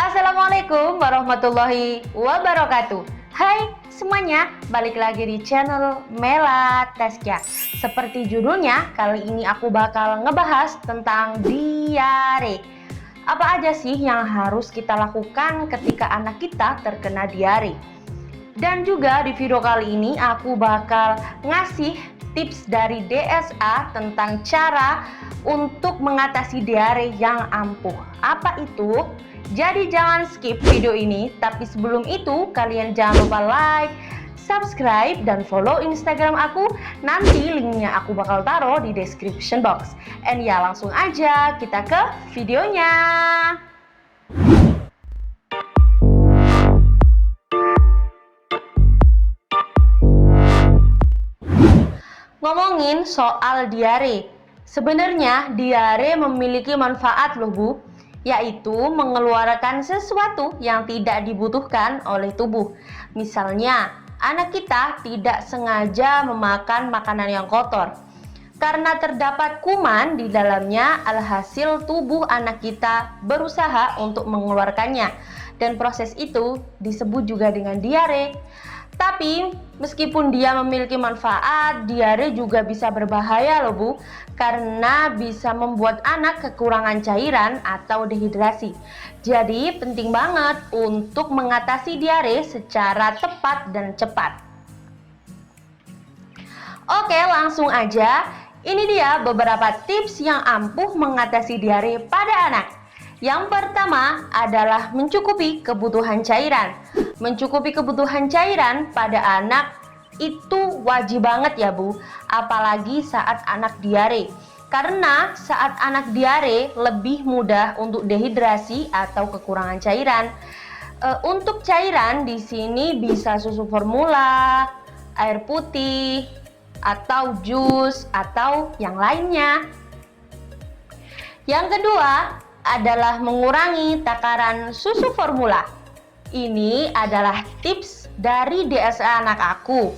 Assalamualaikum warahmatullahi wabarakatuh. Hai semuanya, balik lagi di channel Mela Taskia. Seperti judulnya, kali ini aku bakal ngebahas tentang diare. Apa aja sih yang harus kita lakukan ketika anak kita terkena diare? Dan juga di video kali ini aku bakal ngasih tips dari DSA tentang cara untuk mengatasi diare yang ampuh. Apa itu? Jadi jangan skip video ini, tapi sebelum itu kalian jangan lupa like, subscribe, dan follow Instagram aku. Nanti linknya aku bakal taruh di description box. And ya, langsung aja kita ke videonya. Ngomongin soal diare, sebenarnya diare memiliki manfaat loh Bu, yaitu mengeluarkan sesuatu yang tidak dibutuhkan oleh tubuh. Misalnya, anak kita tidak sengaja memakan makanan yang kotor. Karena terdapat kuman di dalamnya, alhasil tubuh anak kita berusaha untuk mengeluarkannya. Dan proses itu disebut juga dengan diare. Tapi meskipun dia memiliki manfaat, diare juga bisa berbahaya loh Bu, karena bisa membuat anak kekurangan cairan atau dehidrasi. Jadi penting banget untuk mengatasi diare secara tepat dan cepat. Oke, langsung aja. Ini dia beberapa tips yang ampuh mengatasi diare pada anak. Yang pertama adalah mencukupi kebutuhan cairan. Mencukupi kebutuhan cairan pada anak itu wajib banget ya Bu, apalagi saat anak diare. Karena saat anak diare lebih mudah untuk dehidrasi atau kekurangan cairan. Untuk cairan di sini bisa susu formula, air putih, atau jus, atau yang lainnya. Yang kedua adalah mengurangi takaran susu formula. Ini adalah tips dari DSA anak aku.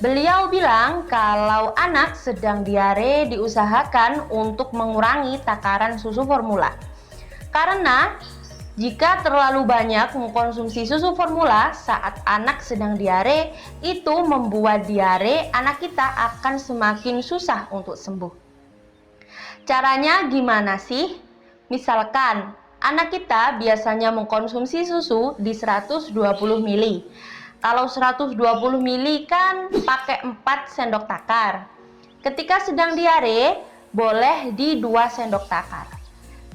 Beliau bilang kalau anak sedang diare diusahakan untuk mengurangi takaran susu formula. Karena jika terlalu banyak mengkonsumsi susu formula saat anak sedang diare, itu membuat diare anak kita akan semakin susah untuk sembuh. Caranya gimana sih? Misalkan, anak kita biasanya mengkonsumsi susu di 120 ml. Kalau 120 ml kan pakai 4 sendok takar. Ketika sedang diare, boleh di 2 sendok takar.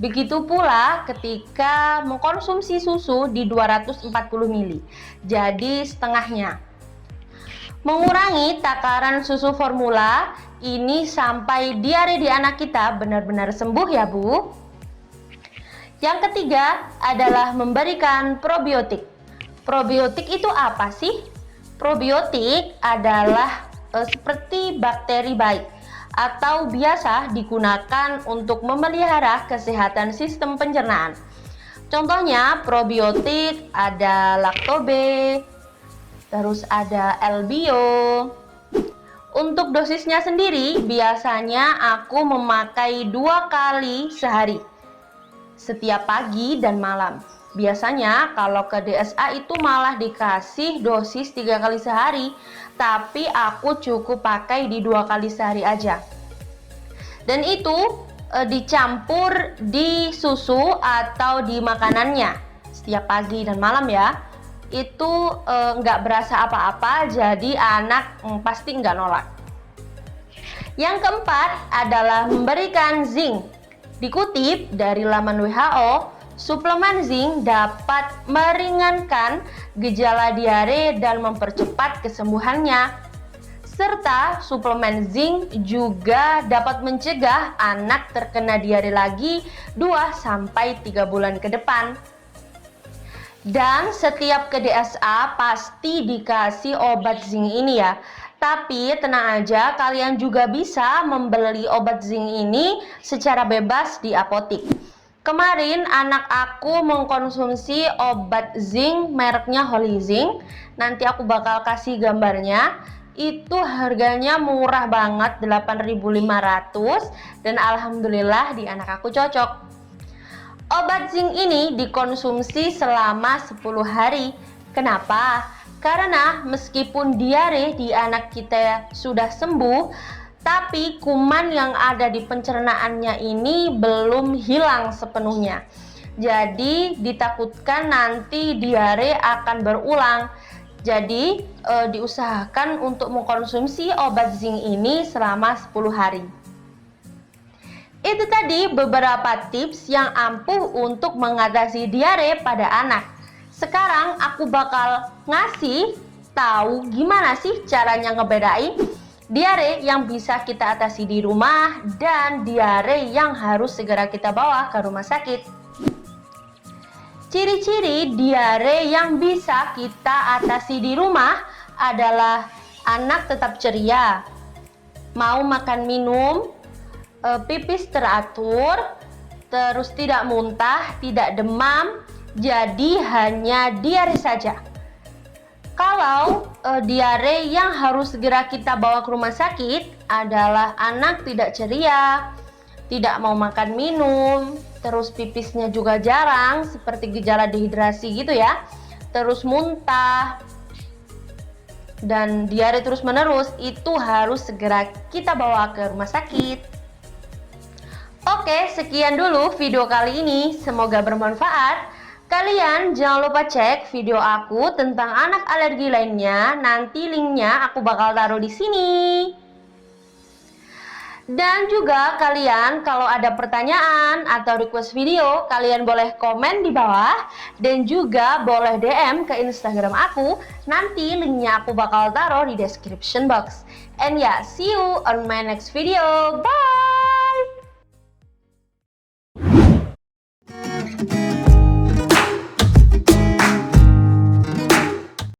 Begitu pula ketika mengkonsumsi susu di 240 ml. Jadi setengahnya. Mengurangi takaran susu formula ini sampai diare di anak kita benar-benar sembuh ya Bu. Yang ketiga adalah memberikan probiotik. Probiotik itu apa sih? Probiotik adalah seperti bakteri baik atau biasa digunakan untuk memelihara kesehatan sistem pencernaan. Contohnya probiotik ada Lactobay, terus ada Elbio. Untuk dosisnya sendiri biasanya aku memakai 2 kali sehari, setiap pagi dan malam. Biasanya kalau ke DSA itu malah dikasih dosis 3 kali sehari, tapi aku cukup pakai di 2 kali sehari aja. Dan itu dicampur di susu atau di makanannya setiap pagi dan malam ya. Itu nggak berasa apa-apa, jadi anak pasti nggak nolak. Yang keempat adalah memberikan zinc. Dikutip dari laman WHO, suplemen zinc dapat meringankan gejala diare dan mempercepat kesembuhannya. Serta suplemen zinc juga dapat mencegah anak terkena diare lagi 2-3 bulan ke depan. Dan setiap ke DSA pasti dikasih obat zinc ini ya. Tapi tenang aja, kalian juga bisa membeli obat zinc ini secara bebas di apotik. Kemarin anak aku mengkonsumsi obat zinc mereknya Holy Zinc. Nanti aku bakal kasih gambarnya. Itu harganya murah banget, 8.500, dan alhamdulillah di anak aku cocok. Obat zinc ini dikonsumsi selama 10 hari. Kenapa? Karena meskipun diare di anak kita sudah sembuh, tapi kuman yang ada di pencernaannya ini belum hilang sepenuhnya. Jadi ditakutkan nanti diare akan berulang. Jadi diusahakan untuk mengkonsumsi obat zinc ini selama 10 hari. Itu tadi beberapa tips yang ampuh untuk mengatasi diare pada anak. Sekarang aku bakal ngasih tahu gimana sih caranya ngebedain diare yang bisa kita atasi di rumah dan diare yang harus segera kita bawa ke rumah sakit. Ciri-ciri diare yang bisa kita atasi di rumah adalah anak tetap ceria, mau makan minum, pipis teratur, terus tidak muntah, tidak demam, jadi hanya diare saja. Kalau diare yang harus segera kita bawa ke rumah sakit adalah anak tidak ceria, tidak mau makan minum, terus pipisnya juga jarang, seperti gejala dehidrasi gitu ya, terus muntah, dan diare terus menerus, itu harus segera kita bawa ke rumah sakit. Oke, sekian dulu video kali ini. Semoga bermanfaat. Kalian jangan lupa cek video aku tentang anak alergi lainnya. Nanti linknya aku bakal taruh di sini. Dan juga kalian kalau ada pertanyaan atau request video, kalian boleh komen di bawah. Dan juga boleh DM ke Instagram aku. Nanti linknya aku bakal taruh di description box. And yeah, see you on my next video. Bye!